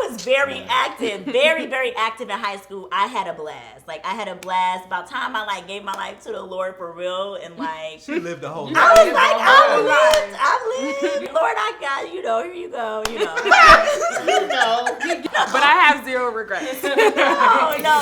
I was very active, very, very active in high school. I had a blast. Like, I had a blast. About time I, like, gave my life to the Lord for real. And, like... She lived the whole life. I was like, I've lived. Lord, I got, you know, here you go, you know. But I have zero regrets. No.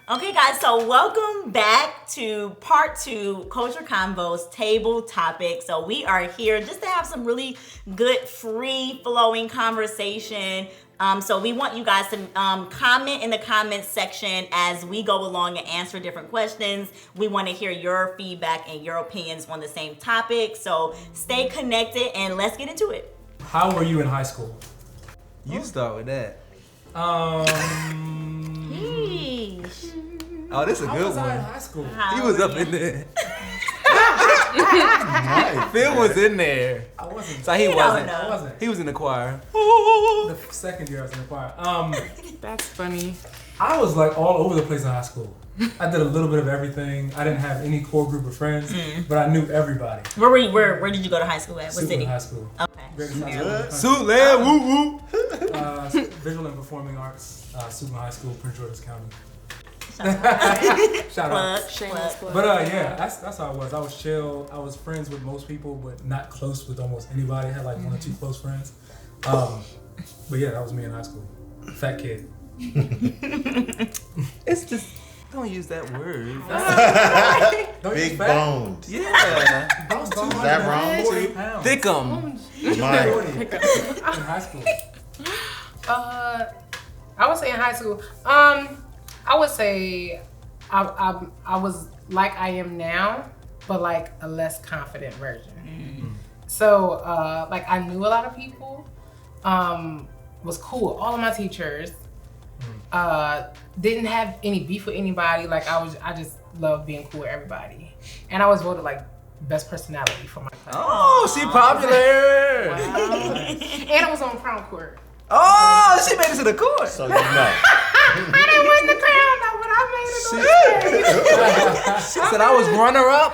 Okay, guys, so welcome back to part 2, Culture Convos Table Topic. So we are here just to have some really good, free-flowing conversation. So we want you guys to comment in the comments section as we go along and answer different questions. We want to hear your feedback and your opinions on the same topic. So stay connected and let's get into it. How were you in high school? You start with that. Oh, this is a How good was I in one. high school? He was up in there. Phil was in there. I wasn't. So he wasn't. I wasn't. He was in the choir. The second year I was in the choir. That's funny. I was like all over the place in high school. I did a little bit of everything. I didn't have any core group of friends, but I knew everybody. Where were you? Where did you go to high school at? What Suitland city? High School. Okay. Greatest high school in the country. Suitland, woo woo. Visual and Performing Arts, Suitland High School, Prince George's County. Shout out. Shout out. Shameless plug. But yeah, that's how I was. I was chill. I was friends with most people, but not close with almost anybody. I had like 1 or 2 close friends. But yeah, that was me in high school. Fat kid. It's just, don't use that word. Don't Big use fat. boned. Yeah. I was Is that wrong? 240 pounds. Thickum. Mike. In high school. I would say in high school, I would say I was like I am now, but like a less confident version. So like I knew a lot of people, was cool with all of my teachers, didn't have any beef with anybody. Like I just loved being cool with everybody, and I was voted like best personality for my class. Oh, she popular. And I was on prom court. Oh, she made it to the court. So you know. I didn't win the crown though, but I made it on stage. She said I was runner up.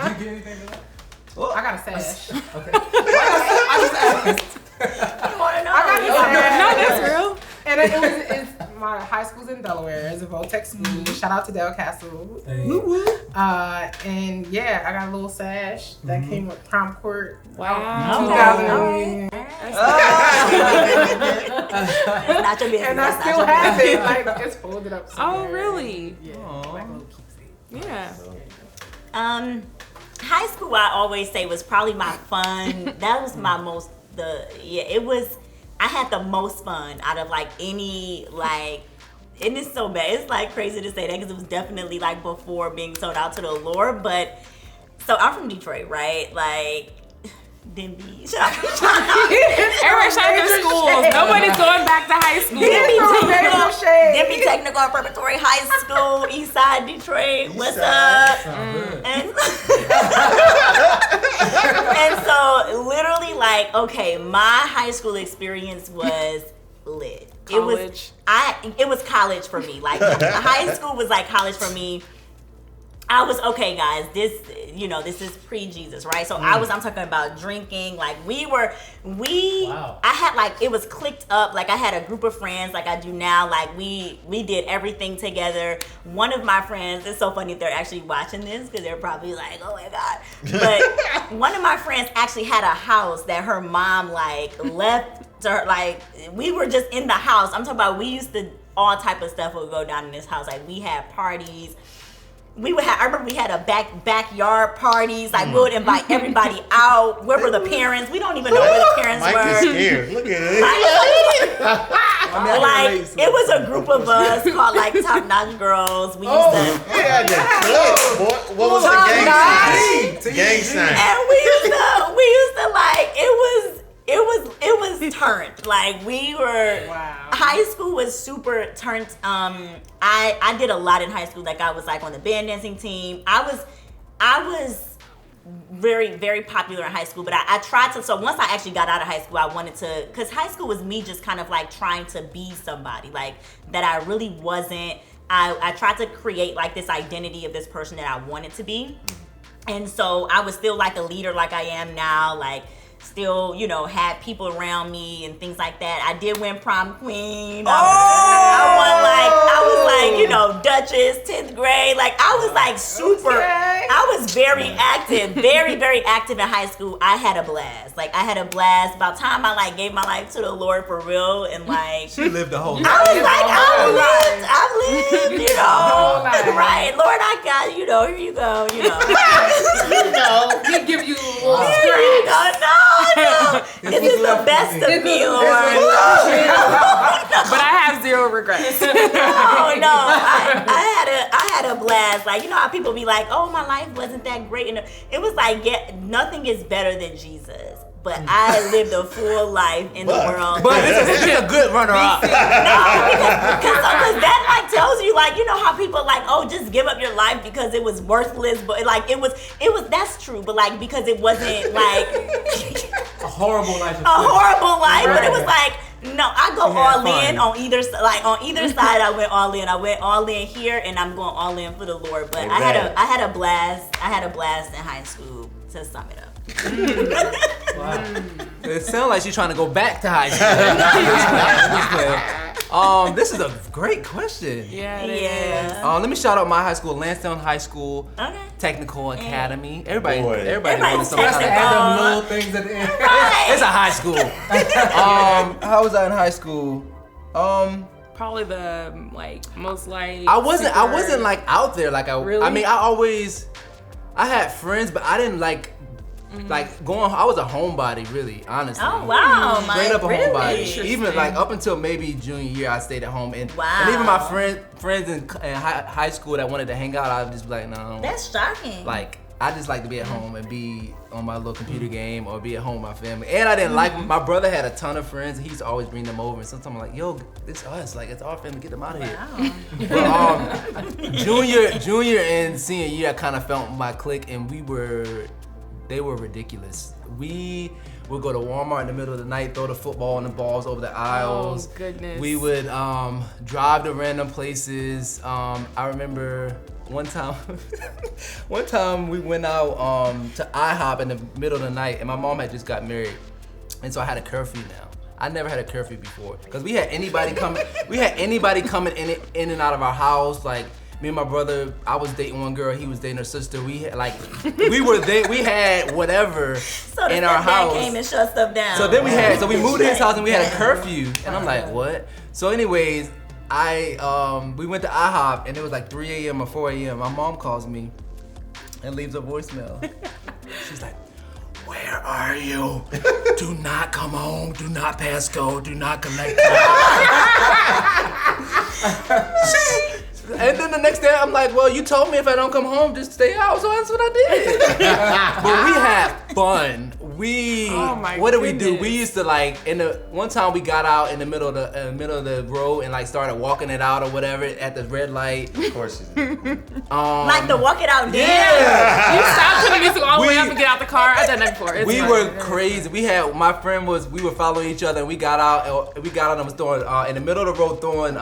Did you get anything for that? I got a sash. Okay. I just asked. You want to know? I got a sash. No, that's real. And it's my high school's in Delaware. It's a Voltech school. Shout out to Del Castle. Hey. And yeah, I got a little sash that came with prom court. Wow. 2008. It's not your business. And I That's still not your have business. it. Like it's folded up somewhere. Oh, really? Yeah. Like a little keepsake. Yeah. High school, I always say, was probably my fun. That was my most, it was, I had the most fun out of like any, like, and it's so bad. It's like crazy to say that because it was definitely like before being sold out to the Lord. But, so I'm from Detroit, right? Like, Denby. Everybody shout out their schools. Nobody's going back to high school. Denby Technical and Preparatory High School, East Side Detroit. What's up? Sound good. And so literally like, okay, my high school experience was lit. College. It was college for me. Like high school was like college for me. I was, okay guys, this is pre-Jesus, right? So I'm talking about drinking. Like Wow. I had like, it was clicked up. Like I had a group of friends like I do now. Like we did everything together. One of my friends, it's so funny if they're actually watching this because they're probably like, oh my God. But one of my friends actually had a house that her mom like left to her. Like we were just in the house. I'm talking about, we used to, all type of stuff would go down in this house. Like we had parties. I remember we had a backyard parties. Like we would invite everybody out. Where were the parents? We don't even know where the parents Mike were. is scared. Look at it. Like it was a group of us called like Top Notch Girls. We used to, Yeah, the clip. What was the gang sign? Gang sign. and we used to like, it was turned. Like we were, Wow. high school was super turned. I did a lot in high school. Like I was like on the band dancing team. I was very, very popular in high school, but I tried to, so once I actually got out of high school, I wanted to, because high school was me just kind of like trying to be somebody, like that I really wasn't. I tried to create like this identity of this person that I wanted to be. And so I was still like a leader like I am now, like still, you know, had people around me and things like that. I did win prom queen. I was like, you know, Duchess, 10th grade. Like I was like super, I was very active, very, very active in high school. I had a blast. Like I had a blast. About time I like gave my life to the Lord for real and like. She lived the whole life. I was like, I lived, you know. Right, Lord, I got, you know, here you go, you know. He give you a little Here you go, no. This is the best of me, Lord. But I have zero regrets. No. I had a blast. Like, you know how people be like, oh, my life wasn't that great. And it was like, nothing is better than Jesus. But I lived a full life in the world. But this is a good runner-up. No, because that like tells you, like, you know how people like, oh, just give up your life because it was worthless. But like it was that's true. But like because it wasn't like A horrible life. But it was like, no, I go all in on either side. Like on either side, I went all in. I went all in here, and I'm going all in for the Lord. But I had a blast. I had a blast in high school. To sum it up. Wow. It sounds like she's trying to go back to high school. This is a great question. Yeah. Let me shout out my high school, Lansdowne High School, Technical Academy. Everybody knows some kind of Add them little things at the end. It's a high school. How was I in high school? Probably the most like. I wasn't like out there like I. Really? I mean, I had friends, but I didn't like going. I was a homebody, really, honestly. Oh wow, Straight up a homebody. Interesting. Even like up until maybe junior year, I stayed at home, and even my friends in high school that wanted to hang out, I would just be like, no. That's shocking. Like I just like to be at home and be on my little computer game or be at home with my family. And I didn't like my brother had a ton of friends. He used to always bring them over, and sometimes I'm like, yo, it's us. Like it's our family. Get them out of here. But junior and senior year, I kind of felt my clique, and they were ridiculous. We would go to Walmart in the middle of the night, throw the football and the balls over the aisles. Oh goodness. We would drive to random places. I remember one time we went out to IHOP in the middle of the night, and my mom had just got married, and so I had a curfew now. I never had a curfew before because we had anybody coming in and out of our house. Like me and my brother, I was dating one girl, he was dating her sister. We had we had whatever so in our house. Came and shut stuff down. So then we moved to his house and we had a curfew, and I'm like, what? So anyways, we went to IHOP and it was like 3 a.m. or 4 a.m. My mom calls me and leaves a voicemail. She's like, where are you? Do not come home. Do not pass go. Do not collect. And then the next day, I'm like, well, you told me if I don't come home, just stay out. So that's what I did. But we had fun. What did we do? We used to one time we got out in the middle of the road and like started walking it out or whatever at the red light. Of course you did. Like the walk it out dance. Yeah. You stopped putting music all the way up and get out the car. I've done that before. It's We fun. were crazy. We were following each other, and we got out and was throwing in the middle of the road, throwing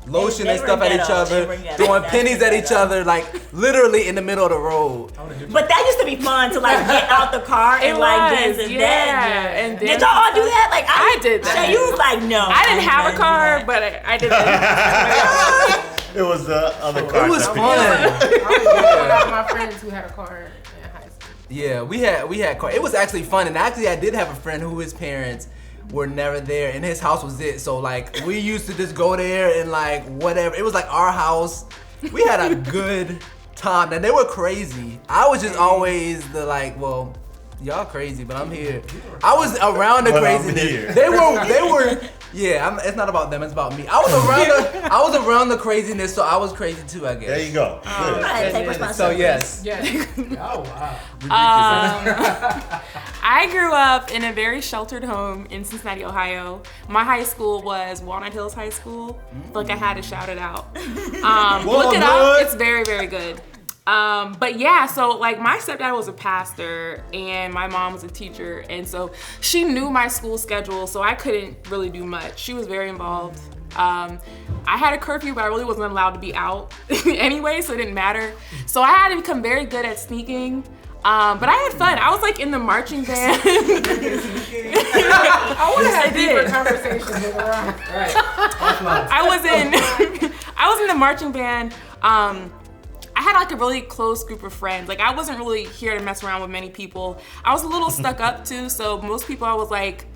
lotion They and stuff were at each ghetto. other, They were ghetto. throwing That's pennies at ghetto. each other, like literally in the middle of the road. But that used to be fun to like get out the car and like dance and dance. And Did y'all all do that? Like I did that. Shay, you was like, no. I didn't have a car, but I did that. It was the other car. It was fun. I was with a lot of my friends who had a car in high school. Yeah, we had car. It was actually fun, and actually I did have a friend who his parents were never there, and his house was it. So like we used to just go there and like whatever. It was like our house. We had a good time, and they were crazy. I was just always the like, well, y'all crazy, but I'm here. I was around the But I'm craziness. here. They were. Yeah, it's not about them. It's about me. I was around the craziness, so I was crazy too, I guess. There you go. Good. Right, take So responsibility. yes. Yeah. Oh wow. I grew up in a very sheltered home in Cincinnati, Ohio. My high school was Walnut Hills High School. Like I had to shout it out. Look it up. It's very, very good. But yeah, so like my stepdad was a pastor and my mom was a teacher, and so she knew my school schedule, so I couldn't really do much. She was very involved. I had a curfew, but I really wasn't allowed to be out anyway, so it didn't matter. So I had to become very good at sneaking. But I had fun. I was like in the marching band. I want to have deeper did. conversations with Ron. Right. I was in the marching band. I had like a really close group of friends. Like I wasn't really here to mess around with many people. I was a little stuck up too, so most people I was like,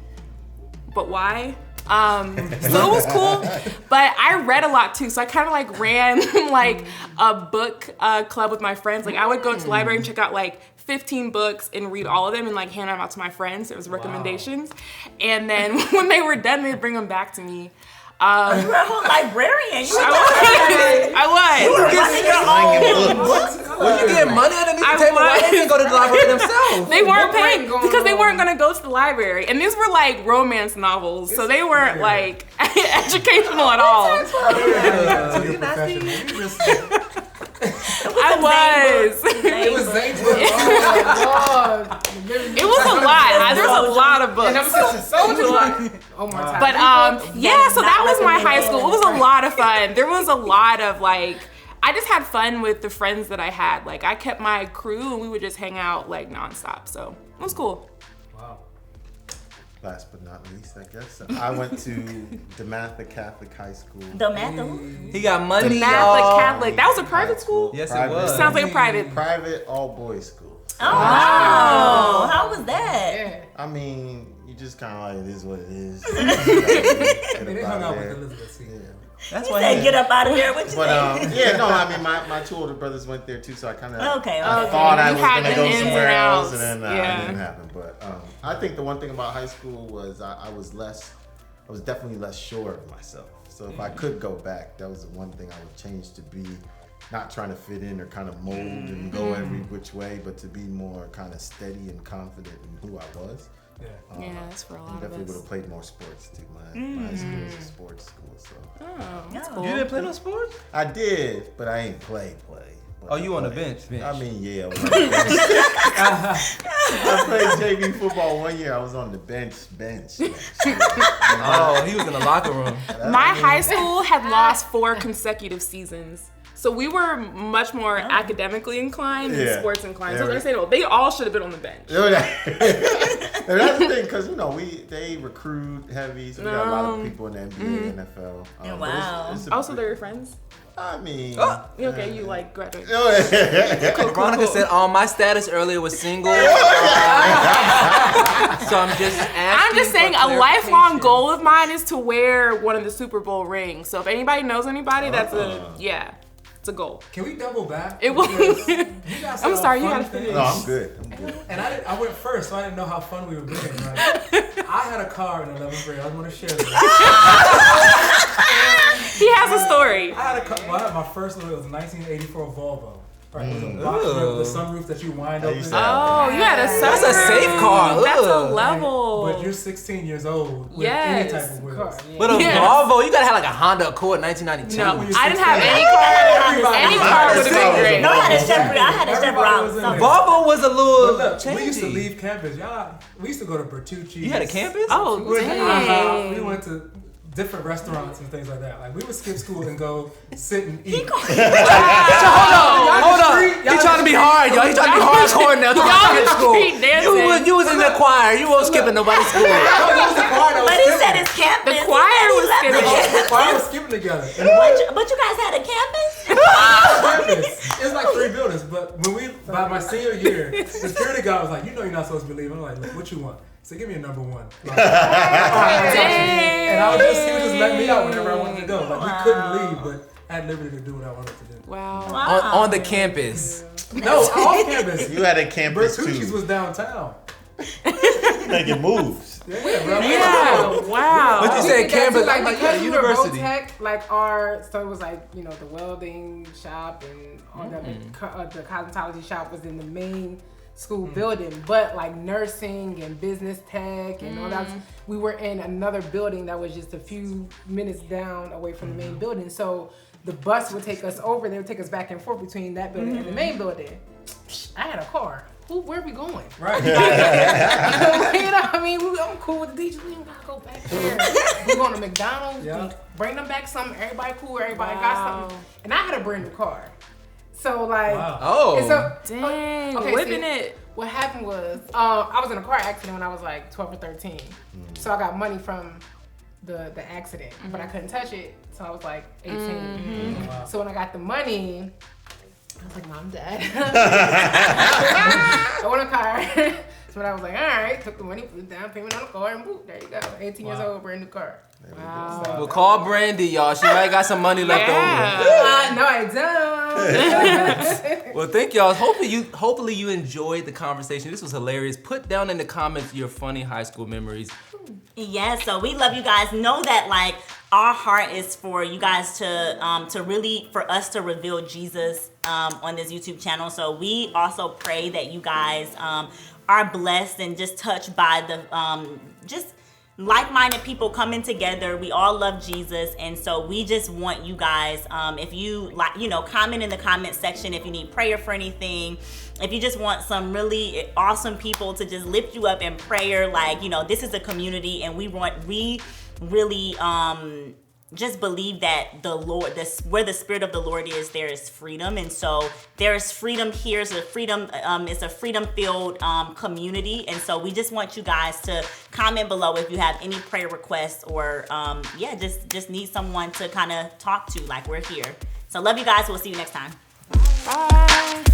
but why? So it was cool, but I read a lot too. So I kind of like ran like a book club with my friends. Like I would go to the library and check out like 15 books and read all of them and like hand them out to my friends. It was recommendations. And then when they were done, they'd bring them back to me. You were a whole librarian. You were I was. When you get money underneath the table, why they didn't go to the library themselves? They weren't paying because they weren't gonna go to the library, and these were like romance novels, so they weren't like educational at all. You're professional. I was. It was Zane's book. It was a lot. There's a lot of books. And I'm such a soldier. Oh my God. But yeah, so that was my high school. It was a lot of fun. There was a lot of like, I just had fun with the friends that I had. Like I kept my crew and we would just hang out like nonstop. So it was cool. Wow. Last but not least, I guess. I went to DeMatha Catholic High School. He got money, Catholic Catholic. That was a private school? Yes, Private. it was. Sounds like a private. Private all-boys school. Oh, wow. How was that? Yeah. I mean, you just kind of like, it is what it is. They hung out with Elizabeth C. That's You why said get up out of there. What you But think? yeah, no, I mean, my two older brothers went there too, so I kind of Okay. thought I You was had gonna the go ins somewhere and else, outs. and then it Yeah. didn't happen. But I think the one thing about high school was I was definitely less sure of myself. So if I could go back, that was the one thing I would change, to be not trying to fit in or kind of mold and go every which way, but to be more kind of steady and confident in who I was. Yeah. Yeah, that's for a lot of Definitely would us. have played more sports too. My high school was a sports school, so Oh, that's Yeah. cool. You didn't play no sports? I did, but I ain't play. But Oh, you I on the played. bench? I mean, yeah. I was on the bench. I played JV football one year. I was on the bench. Oh, he was in the locker room. My high school had lost 4 consecutive seasons. So we were much more academically inclined than Yeah. sports inclined. So Yeah. they're saying, well, they all should have been on the bench. And that's the thing, because they recruit heavy, so we got a lot of people in the NBA, NFL. Yeah, but wow. it's a Also, big- they're your friends. I mean, Okay, you like graduated. Veronica said, my status earlier was single. So I'm just asking. I'm just saying, a lifelong goal of mine is to wear one of the Super Bowl rings. So if anybody knows anybody, it's a goal. Can we double back? It will. Because you guys said I'm all sorry, you fun gotta finish. things. No, I'm good. And I went first, so I didn't know how fun we were being. Right? I had a car in 11th grade. I want to share this. He has a story. I had a car. Well, I had my first one. It was a 1984 Volvo. Right, it was a box roof with the sunroof that you wind I open. used to have Oh, you had a That's a safe car. That's a Ugh. level. But you're 16 years old with Yes. any type of wheels. But a Yes. Volvo, you gotta have like a Honda Accord 1992. No, when you're I didn't have 16. any car. Everybody- Any car would have been great. No, I had a Chevrolet. I had a Everybody Chevrolet. was in something. there. Volvo was a But little look, changey. we used to leave campus. We used to go to Bertucci's. You had a campus? Oh, We went to dang. IHOP. We went to different restaurants and things like that. Like we would skip school and go sit and eat. Hold on. He trying to be hard, y'all. He trying to be hardcore now. Y'all was School. street dancing. You was in the choir. You won't skipping nobody's school. But he said it's campus. The choir was He left skipping. it. Why was skipping together? And But you guys had a campus? campus. It's like 3 buildings, but by my senior year, the security guy was like, "You know you're not supposed to be leaving." I'm like, "Look, what you want?" So give me a number 1. Like, all right, and he would just let me out whenever I wanted to go. Like we couldn't leave, but I had liberty to do what I wanted to do. Wow. On the campus. No, off campus. You had a campus Bertucci's too, was downtown. making moves. Yeah, bro. Yeah. Wow. But you We said did that campus, too, like I'm like, because yeah, we were university. Votech, like so it was like the welding shop and all the cosmetology shop was in the main school building, but like nursing and business tech and all that, we were in another building that was just a few minutes down away from the main building. So the bus would take us over. They would take us back and forth between that building and the main building. I had a car. Where are we going? Right. I mean, I'm cool with the teachers. We ain't gotta go back there. We're going to McDonald's. Yeah. Bring them back something. Everybody cool. Everybody got something. And I had a brand new car. So like, Wow. Oh. and so, Dang, okay, whipping see, it. What happened was, I was in a car accident when I was like 12 or 13. So I got money from the accident, but I couldn't touch it. So I was like 18. Wow. So when I got the money, I was like, Mom, Dad. I want a car. So I was like, all right, took the money, put the down payment on the car, and boop, there you go. 18 years old, brand new car. Wow. Well, call Brandy, y'all. She might got some money left over. No, I don't. Well, thank y'all. Hopefully you enjoyed the conversation. This was hilarious. Put down in the comments your funny high school memories. Yeah, so we love you guys. Know that like our heart is for you guys to really for us to reveal Jesus on this YouTube channel. So we also pray that you guys are blessed and just touched by the just like-minded people coming together. We all love Jesus, and so we just want you guys, if you like, comment in the comment section if you need prayer for anything. If you just want some really awesome people to just lift you up in prayer, like, this is a community, and we really just believe that the Lord, where the Spirit of the Lord is, there is freedom. And so there is freedom here. It's a freedom-filled community. And so we just want you guys to comment below if you have any prayer requests or, just need someone to kind of talk to, like we're here. So love you guys. We'll see you next time. Bye.